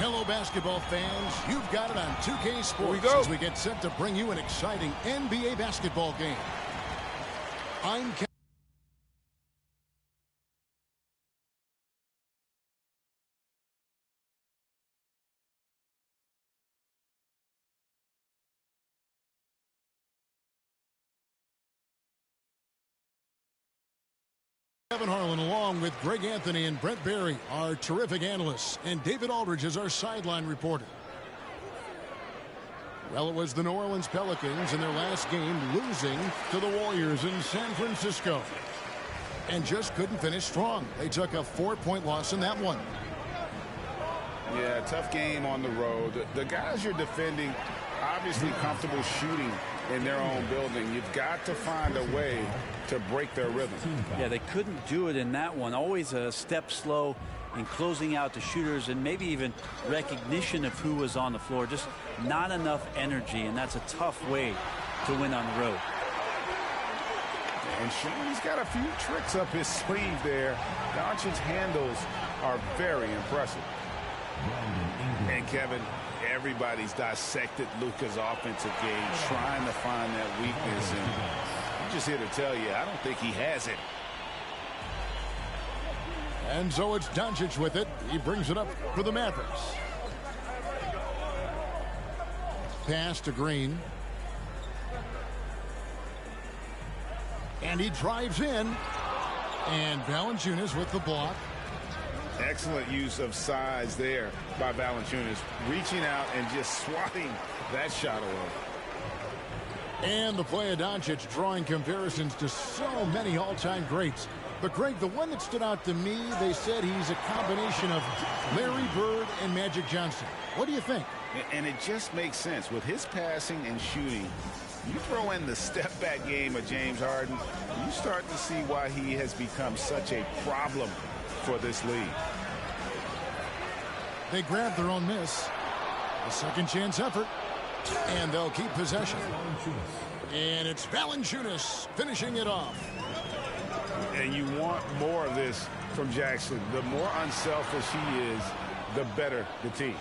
Hello, basketball fans. You've got it on 2K Sports as we get set to bring you an exciting NBA basketball game. I'm Kevin Harlan, along with Greg Anthony and Brent Barry, our terrific analysts, and David Aldridge is our sideline reporter. Well, it was the New Orleans Pelicans in their last game losing to the Warriors in San Francisco. And just couldn't finish strong. They took a 4-point loss in that one. Yeah, tough game on the road. The guys you're defending obviously comfortable shooting in their own building. You've got to find a way to break their rhythm. Yeah, they couldn't do it in that one. Always a step slow in closing out the shooters and maybe even recognition of who was on the floor. Just not enough energy, and that's a tough way to win on the road. And Sean's got a few tricks up his sleeve there. Doncic's handles are very impressive. And Kevin, everybody's dissected Luka's offensive game, trying to find that weakness. And I'm just here to tell you, I don't think he has it. And so it's Doncic with it. He brings it up for the Mavericks. Pass to Green. And he drives in. And Valanciunas with the block. Excellent use of size there by Valanciunas, reaching out and just swatting that shot away. And the play of Doncic drawing comparisons to so many all-time greats. But, Greg, the one that stood out to me, they said he's a combination of Larry Bird and Magic Johnson. What do you think? And it just makes sense. With his passing and shooting, you throw in the step-back game of James Harden, you start to see why he has become such a problem for this league. They grab their own miss. A second chance effort. And they'll keep possession. And it's Valanciunas finishing it off. And you want more of this from Jackson. The more unselfish he is, the better the team.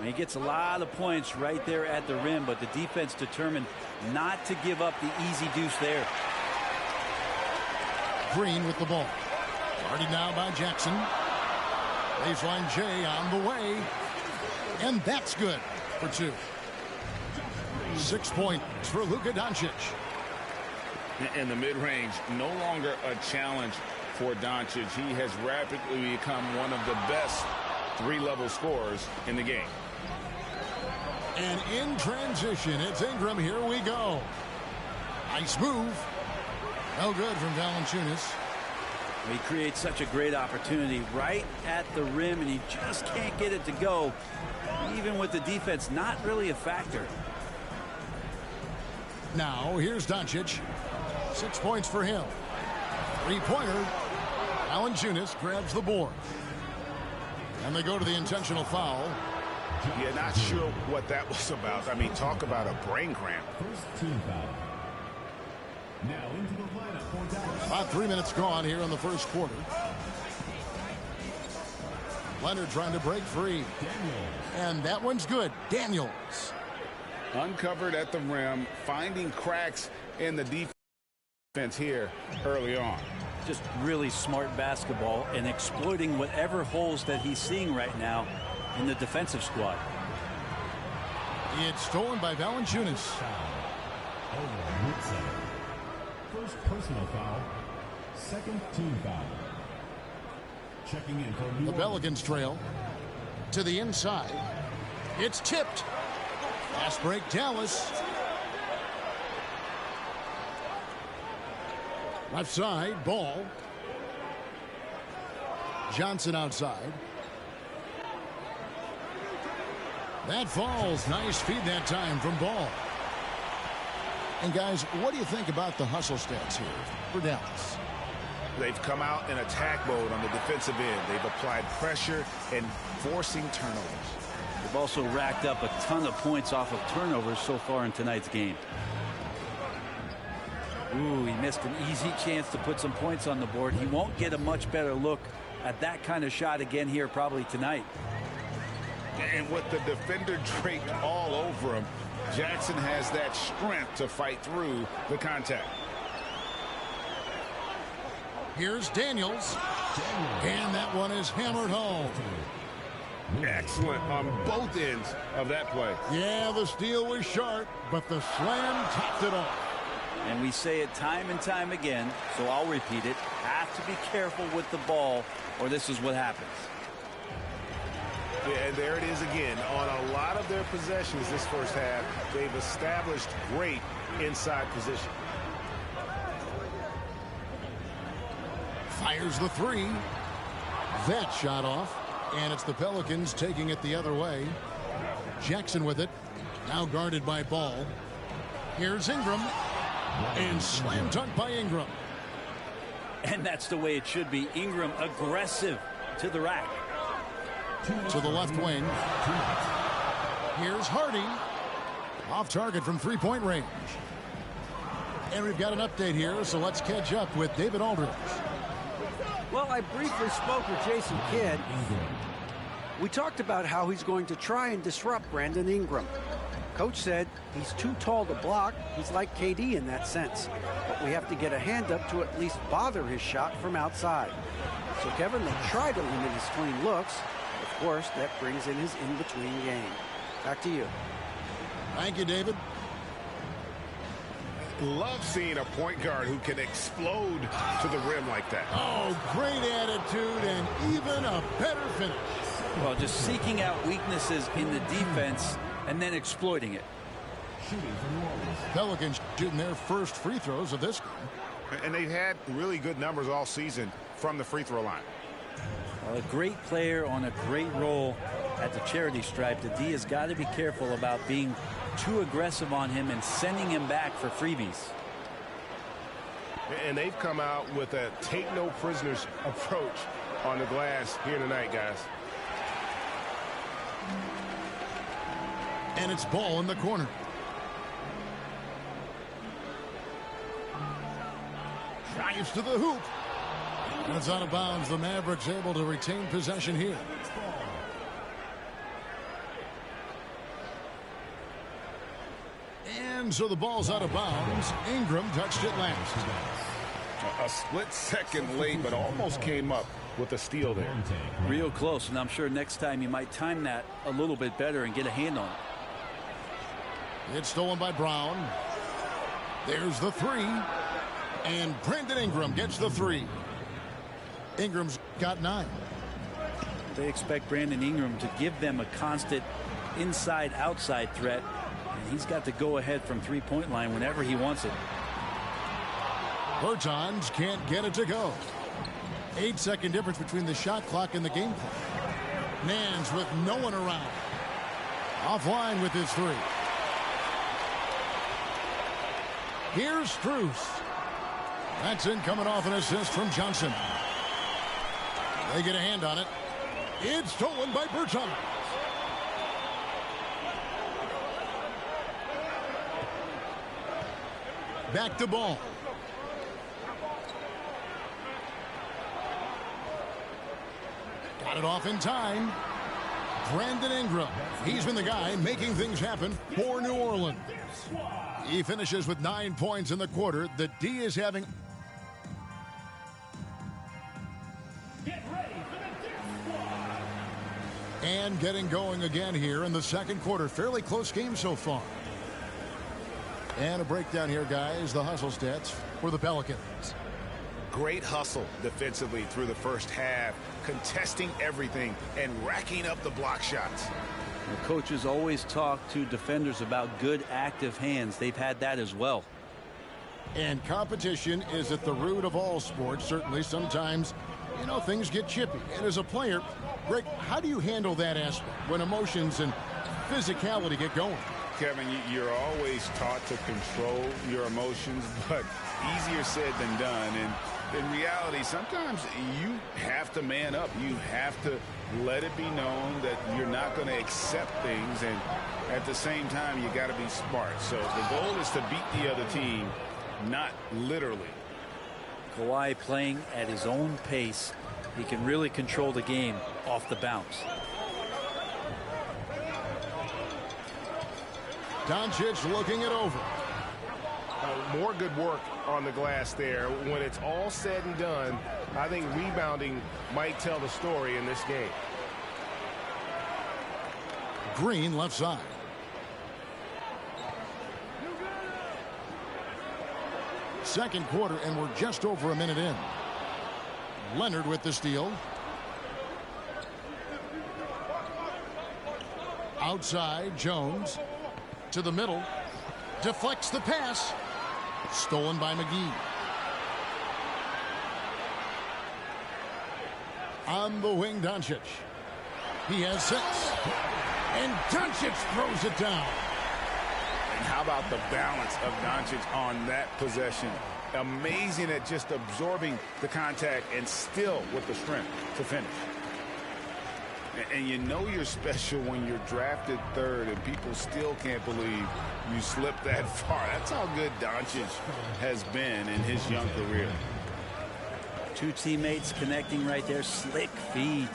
He gets a lot of points right there at the rim, but the defense determined not to give up the easy deuce there. Green with the ball. Guarded now by Jackson. Baseline J on the way. And that's good for two. 6 points for Luka Doncic. In the mid-range, no longer a challenge for Doncic. He has rapidly become one of the best three-level scorers in the game. And in transition, it's Ingram. Here we go. Nice move. No good from Valanciunas. He creates such a great opportunity right at the rim, and he just can't get it to go, even with the defense not really a factor. Now, here's Doncic. 6 points for him. Three-pointer. Valanciunas grabs the board. And they go to the intentional foul. Yeah, not sure what that was about. I mean, talk about a brain cramp. First team foul. Now into the lineup for Dallas. About 3 minutes gone here in the first quarter. Leonard trying to break free. Daniels. And that one's good. Daniels. Uncovered at the rim, finding cracks in the defense here early on. Just really smart basketball and exploiting whatever holes that he's seeing right now in the defensive squad. It's stolen by Valanciunas. First personal foul. Second team foul. Checking in for New The Orleans. Pelicans trail to the inside. It's tipped. Fast break, Dallas. Left side, Ball. Johnson outside. That falls. Nice feed that time from Ball. And guys, what do you think about the hustle stats here for Dallas? They've come out in attack mode on the defensive end. They've applied pressure and forcing turnovers. They've also racked up a ton of points off of turnovers so far in tonight's game. Ooh, he missed an easy chance to put some points on the board. He won't get a much better look at that kind of shot again here probably tonight. And with the defender draped all over him, Jackson has that strength to fight through the contact. Here's Daniels. And that one is hammered home. Excellent on both ends of that play. Yeah, the steal was sharp, but the slam topped it off. And we say it time and time again, so I'll repeat it. Have to be careful with the ball, or this is what happens. Yeah, and there it is again. On a lot of their possessions this first half, they've established great inside position. Fires the three. That shot off. And it's the Pelicans taking it the other way. Jackson with it. Now guarded by Ball. Here's Ingram. And slam dunk by Ingram. And that's the way it should be. Ingram aggressive to the rack. To the left wing. Here's Hardy. Off target from three-point range. And we've got an update here, so let's catch up with David Aldridge. Well, I briefly spoke with Jason Kidd. We talked about how he's going to try and disrupt Brandon Ingram. Coach said he's too tall to block. He's like KD in that sense. But we have to get a hand up to at least bother his shot from outside. So, Kevin, they try to limit his clean looks. Of course, that brings in his in-between game. Back to you. Thank you, David. Love seeing a point guard who can explode to the rim like that. Oh, great attitude and even a better finish. Well, just seeking out weaknesses in the defense and then exploiting it. Pelicans shooting their first free throws of this game. And they've had really good numbers all season from the free throw line. A great player on a great role at the charity stripe. The D has got to be careful about being too aggressive on him and sending him back for freebies. And they've come out with a take no prisoners approach on the glass here tonight, guys. And it's Ball in the corner. Drives to the hoop. And it's out of bounds. The Mavericks able to retain possession here. And so the ball's out of bounds. Ingram touched it last. A split second late, but almost came up with a steal there. Real close, and I'm sure next time you might time that a little bit better and get a hand on it. It's stolen by Brown. There's the three. And Brandon Ingram gets the three. Ingram's got 9. They expect Brandon Ingram to give them a constant inside-outside threat. And he's got to go ahead from three-point line whenever he wants it. Bertans can't get it to go. 8-second difference between the shot clock and the game clock. Nance with no one around. Offline with his three. Here's Strus. That's in coming off an assist from Johnson. They get a hand on it. It's stolen by Bertans. Back to Ball. Got it off in time. Brandon Ingram. He's been the guy making things happen for New Orleans. He finishes with 9 points in the quarter. The D is having... And getting going again here in the second quarter. Fairly close game so far. And a breakdown here, guys. The hustle stats for the Pelicans. Great hustle defensively through the first half, contesting everything and racking up the block shots. The coaches always talk to defenders about good active hands. They've had that as well. And competition is at the root of all sports. Certainly sometimes, you know, things get chippy. And as a player, Greg, how do you handle that aspect when emotions and physicality get going? Kevin, you're always taught to control your emotions, but easier said than done. And in reality, sometimes you have to man up. You have to let it be known that you're not going to accept things. And at the same time, you got to be smart. So the goal is to beat the other team, not literally. Kawhi playing at his own pace. He can really control the game off the bounce. Doncic looking it over. More good work on the glass there. When it's all said and done, I think rebounding might tell the story in this game. Green left side. Second quarter, and we're just over a minute in. Leonard with the steal. Outside, Jones to the middle. Deflects the pass. Stolen by McGee. On the wing, Doncic. He has 6. And Doncic throws it down. And how about the balance of Doncic on that possession? Amazing at just absorbing the contact and still with the strength to finish. And you know you're special when you're drafted 3rd and people still can't believe you slipped that far. That's how good Doncic has been in his young career. 2 teammates connecting right there. Slick feed.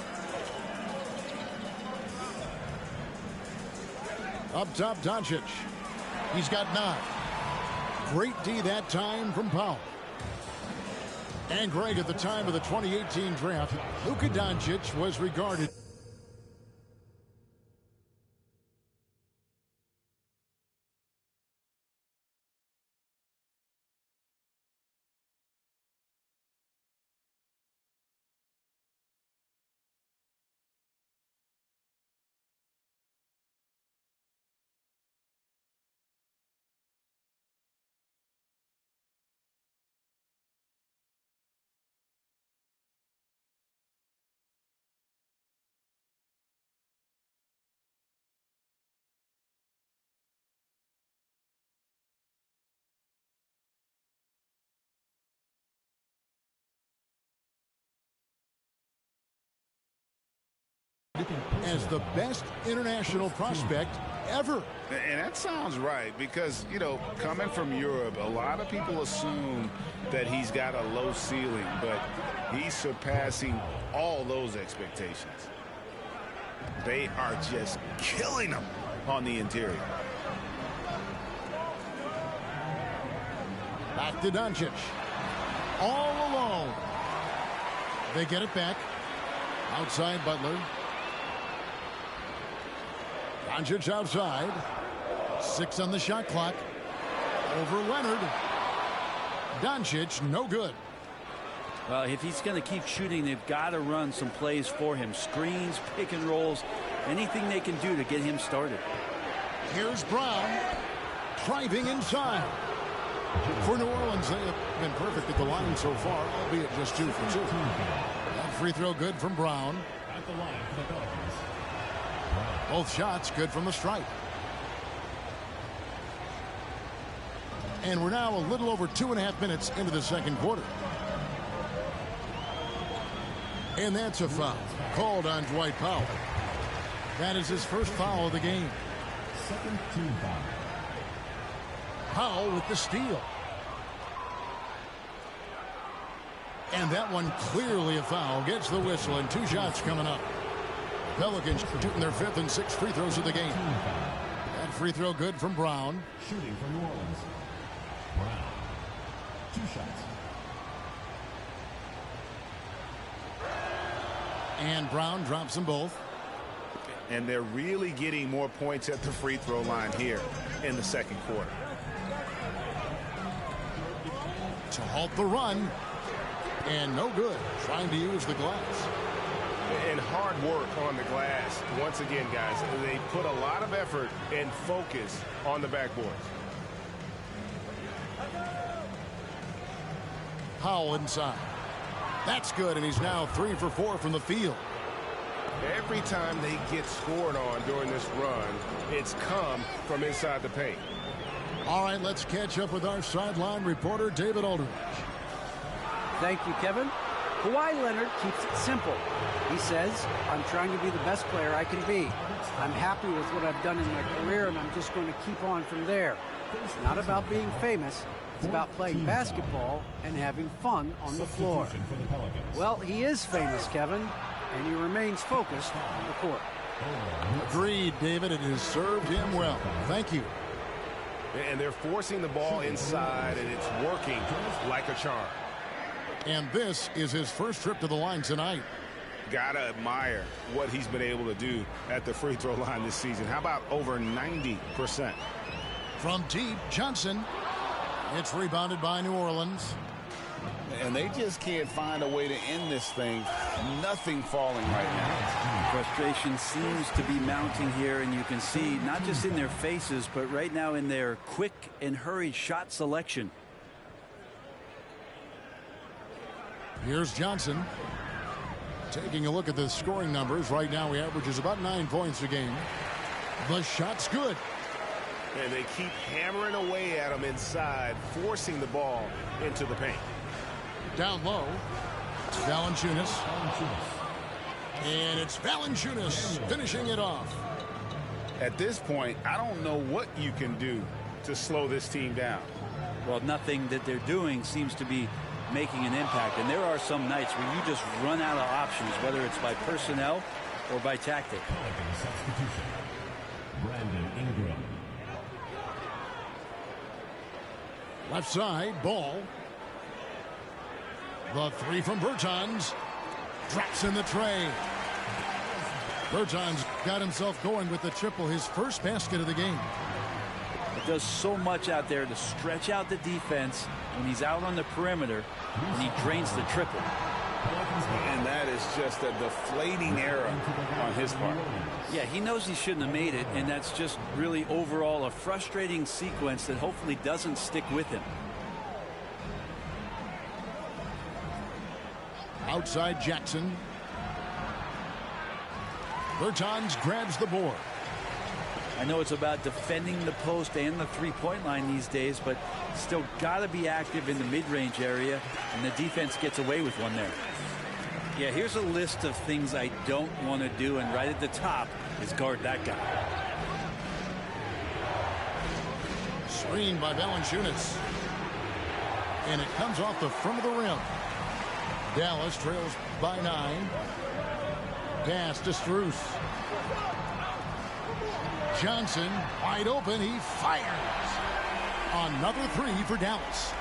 Up top, Doncic. He's got 9. Great D that time from Powell. And Greg, at the time of the 2018 draft, Luka Doncic was regarded as the best international prospect ever. And that sounds right because, you know, coming from Europe, a lot of people assume that he's got a low ceiling, but he's surpassing all those expectations. They are just killing him on the interior. Back to Doncic. All alone. They get it back. Outside Butler. Doncic outside. 6 on the shot clock. Over Leonard. Doncic, no good. Well, if he's going to keep shooting, they've got to run some plays for him. Screens, pick and rolls, anything they can do to get him started. Here's Brown. Driving inside. For New Orleans, they have been perfect at the line so far, albeit just 2 for 2. That free throw good from Brown. At the line for the Pelicans. Both shots good from the stripe. And we're now a little over 2.5 minutes into the second quarter. And that's a foul called on Dwight Powell. That is his first foul of the game. Second team foul. Powell with the steal. And that one clearly a foul. Gets the whistle and 2 shots coming up. Pelicans shooting their 5th and 6th free throws of the game. That free throw good from Brown. Shooting for New Orleans. Brown. 2 shots. And Brown drops them both. And they're really getting more points at the free throw line here in the second quarter. To halt the run. And no good. Trying to use the glass. And hard work on the glass. Once again, guys, they put a lot of effort and focus on the backboards. Powell inside. That's good, and he's now 3 for 4 from the field. Every time they get scored on during this run, it's come from inside the paint. All right, let's catch up with our sideline reporter, David Aldridge. Thank you, Kevin. Kawhi Leonard keeps it simple. He says, I'm trying to be the best player I can be. I'm happy with what I've done in my career, and I'm just going to keep on from there. It's not about being famous. It's about playing basketball and having fun on the floor. Well, he is famous, Kevin, and he remains focused on the court. Agreed, David. It has served him well. Thank you. And they're forcing the ball inside, and it's working like a charm. And this is his first trip to the line tonight. Gotta admire what he's been able to do at the free throw line this season. How about over 90%? From deep, Johnson. It's rebounded by New Orleans. And they just can't find a way to end this thing. Nothing falling right now. Frustration seems to be mounting here, and you can see not just in their faces, but right now in their quick and hurried shot selection. Here's Johnson. Taking a look at the scoring numbers. Right now he averages about 9 points a game. The shot's good. And they keep hammering away at him inside, forcing the ball into the paint. Down low, it's Valanciunas. And it's Valanciunas finishing it off. At this point, I don't know what you can do to slow this team down. Well, nothing that they're doing seems to be making an impact. And there are some nights where you just run out of options, whether it's by personnel or by tactic. Brandon Ingram. Left side, ball. The three from Bertans. Drops in the tray. Bertans got himself going with the triple, his first basket of the game. It does so much out there to stretch out the defense when he's out on the perimeter, and he drains the triple. And that is just a deflating error on his part. Yeah, he knows he shouldn't have made it, and that's just really overall a frustrating sequence that hopefully doesn't stick with him. Outside Jackson. Bertans grabs the board. I know it's about defending the post and the three-point line these days, but still got to be active in the mid-range area, and the defense gets away with one there. Yeah, here's a list of things I don't want to do, and right at the top is guard that guy. Screened by Valanciunas. And it comes off the front of the rim. Dallas trails by 9. Pass to Strus. Johnson wide open. He fires. Another three for Dallas.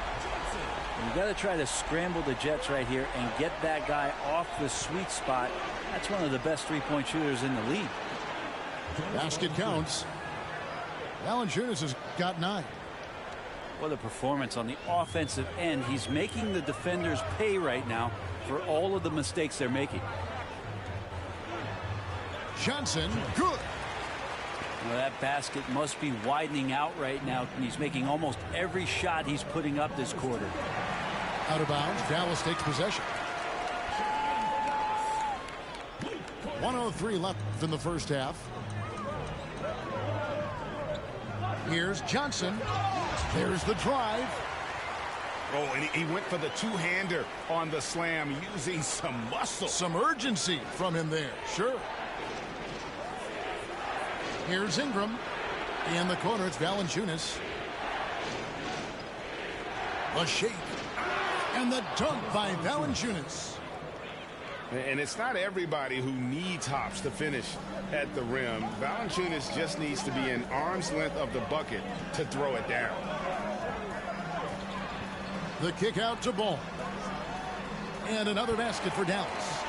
You got to try to scramble the Jets right here and get that guy off the sweet spot. That's one of the best three-point shooters in the league. Basket counts. Valanciunas has got 9. What a performance on the offensive end. He's making the defenders pay right now for all of the mistakes they're making. Johnson, good. Well, that basket must be widening out right now. He's making almost every shot he's putting up this quarter. Out of bounds. Dallas takes possession. 1:03 left in the first half. Here's Johnson. There's the drive. Oh, and he went for the two-hander on the slam, using some muscle. Some urgency from him there. Sure. Here's Ingram. In the corner, it's Valanciunas. The shake. And the dunk by Valanciunas. And it's not everybody who needs hops to finish at the rim. Valanciunas just needs to be an arm's length of the bucket to throw it down. The kick out to Ball. And another basket for Dallas.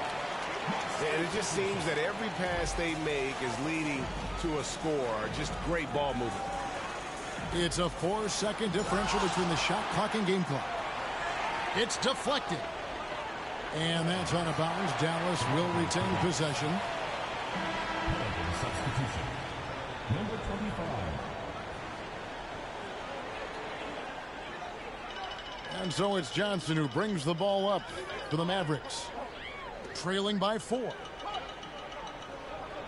And it just seems that every pass they make is leading to a score. Just great ball movement. It's a 4-second differential between the shot clock and game clock. It's deflected. And that's out of bounds. Dallas will retain possession. Substitution. Number 25. And so it's Johnson who brings the ball up to the Mavericks. Trailing by 4.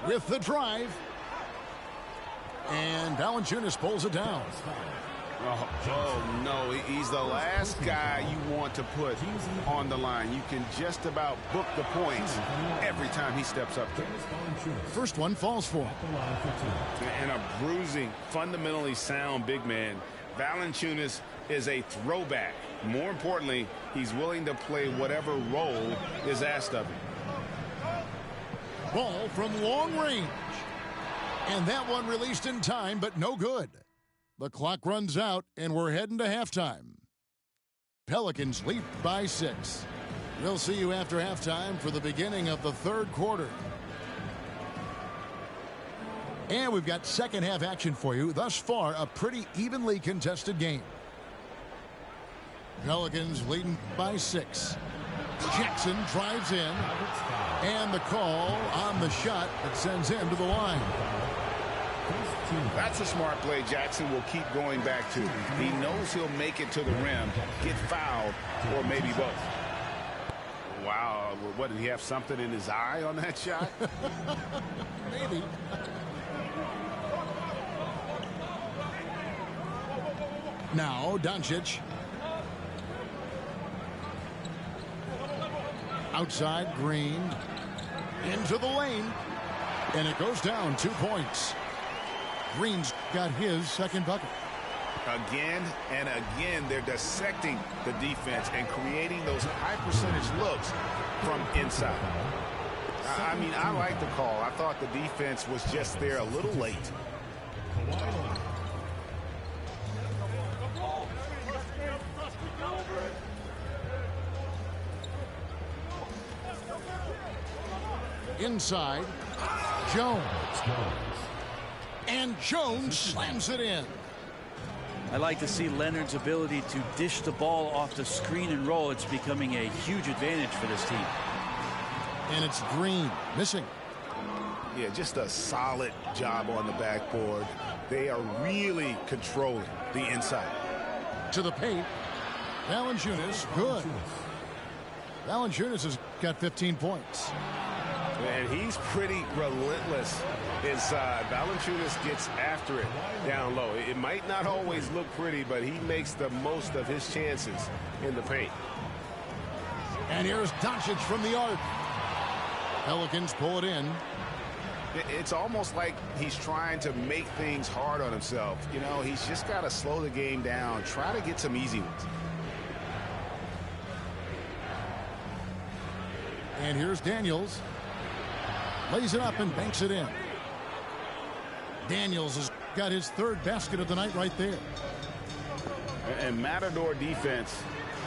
With the drive. And Valanciunas pulls it down. Oh, no, he's the last guy you want to put on the line. You can just about book the points every time he steps up there. First one falls for him. And a bruising, fundamentally sound big man. Valanciunas is a throwback. More importantly, he's willing to play whatever role is asked of him. Ball from long range. And that one released in time, but no good. The clock runs out, and we're heading to halftime. Pelicans lead by 6. We'll see you after halftime for the beginning of the third quarter. And we've got second half action for you. Thus far, a pretty evenly contested game. Pelicans leading by 6. Jackson drives in. And the call on the shot that sends him to the line. That's a smart play Jackson will keep going back to. He knows he'll make it to the rim, get fouled, or maybe both. Wow, what, did he have something in his eye on that shot? Maybe. Now, Doncic. Outside, Green. Into the lane. And it goes down 2 points. Green's got his second bucket. Again and again, they're dissecting the defense and creating those high percentage looks from inside. I mean, I like the call. I thought the defense was just there a little late. Inside, Jones. And Jones slams it in. I like to see Leonard's ability to dish the ball off the screen and roll. It's becoming a huge advantage for this team. And it's Green missing. Yeah, just a solid job on the backboard. They are really controlling the inside. To the paint. Valanciunas, good. Valanciunas has got 15 points. And he's pretty relentless inside. Valanciunas gets after it down low. It might not always look pretty, but he makes the most of his chances in the paint. And here's Doncic from the arc. Pelicans pull it in. It's almost like he's trying to make things hard on himself. You know, he's just got to slow the game down, try to get some easy ones. And here's Daniels. Lays it up and banks it in. Daniels has got his third basket of the night right there. And Matador defense,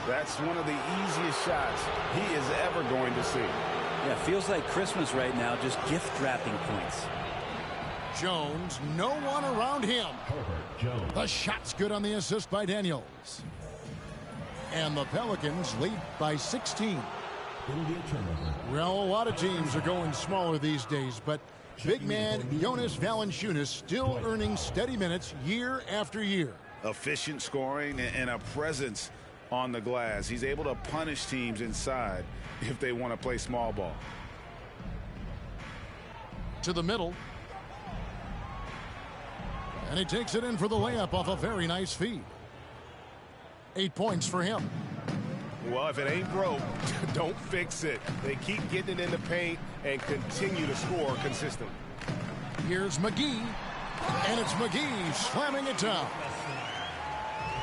that's one of the easiest shots he is ever going to see. Yeah, feels like Christmas right now, just gift wrapping points. Jones, no one around him. The shot's good on the assist by Daniels. And the Pelicans lead by 16. Well, a lot of teams are going smaller these days, but big man Jonas Valanciunas still earning steady minutes year after year. Efficient scoring and a presence on the glass. He's able to punish teams inside if they want to play small ball. To the middle. And he takes it in for the layup off a very nice feed. 8 points for him. Well, if it ain't broke, don't fix it. They keep getting it in the paint and continue to score consistently. Here's McGee, and it's McGee slamming it down.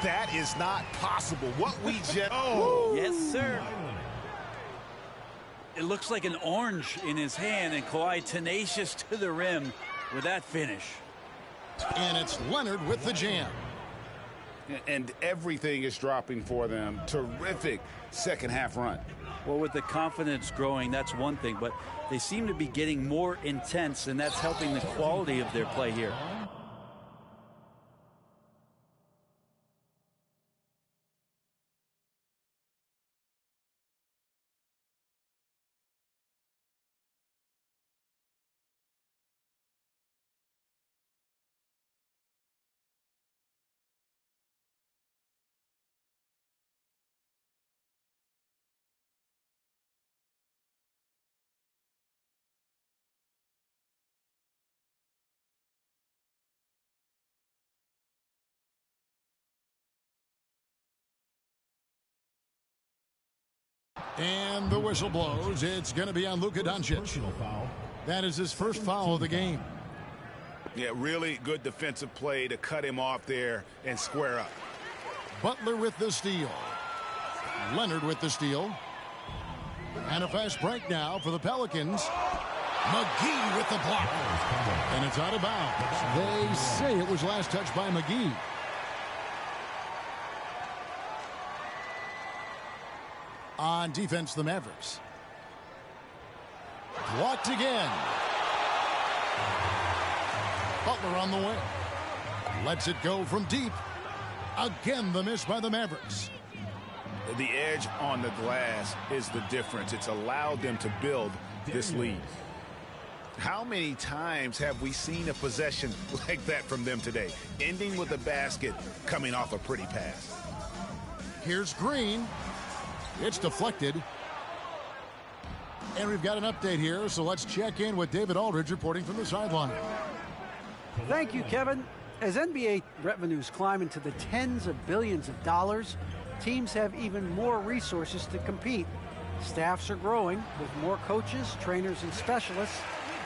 That is not possible. What we just... Oh, yes, sir. It looks like an orange in his hand, and Kawhi tenacious to the rim with that finish. And it's Leonard with the jam. And everything is dropping for them. Terrific second half run. Well, with the confidence growing, that's one thing, but they seem to be getting more intense, and that's helping the quality of their play here. And the whistle blows. It's going to be on Luka Doncic. That is his first foul of the game. Yeah, really good defensive play to cut him off there and square up. Butler with the steal. Leonard with the steal. And a fast break now for the Pelicans. McGee with the block. And it's out of bounds. They say it was last touched by McGee. on defense, the Mavericks. Blocked again. Butler on the way. Lets it go from deep. Again, the miss by the Mavericks. The edge on the glass is the difference. It's allowed them to build this lead. How many times have we seen a possession like that from them today? Ending with a basket, coming off a pretty pass. Here's Green. It's deflected. And we've got an update here, so let's check in with David Aldridge reporting from the sideline. Thank you, Kevin. As NBA revenues climb into the tens of billions of dollars, teams have even more resources to compete. Staffs are growing with more coaches, trainers, and specialists,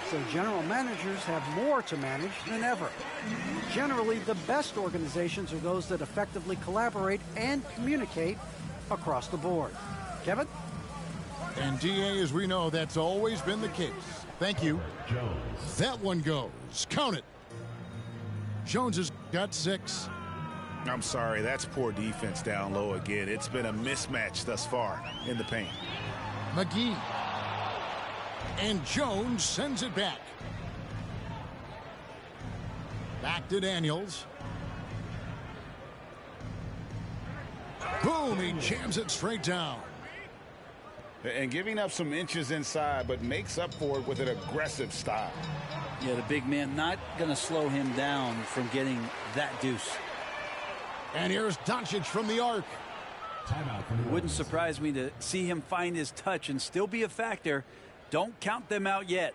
so general managers have more to manage than ever. Generally, the best organizations are those that effectively collaborate and communicate across the board. Kevin? And DA, as we know, that's always been the case. Thank you. Jones. That one goes. Count it. Jones has got 6. I'm sorry, that's poor defense down low again. It's been a mismatch thus far in the paint. McGee. And Jones sends it back. Back to Daniels. Boom, he jams it straight down. And giving up some inches inside, but makes up for it with an aggressive style. Yeah, the big man not going to slow him down from getting that deuce. And here's Doncic from the arc. Timeout for New Wouldn't Orleans. surprise me to see him find his touch and still be a factor. Don't count them out yet.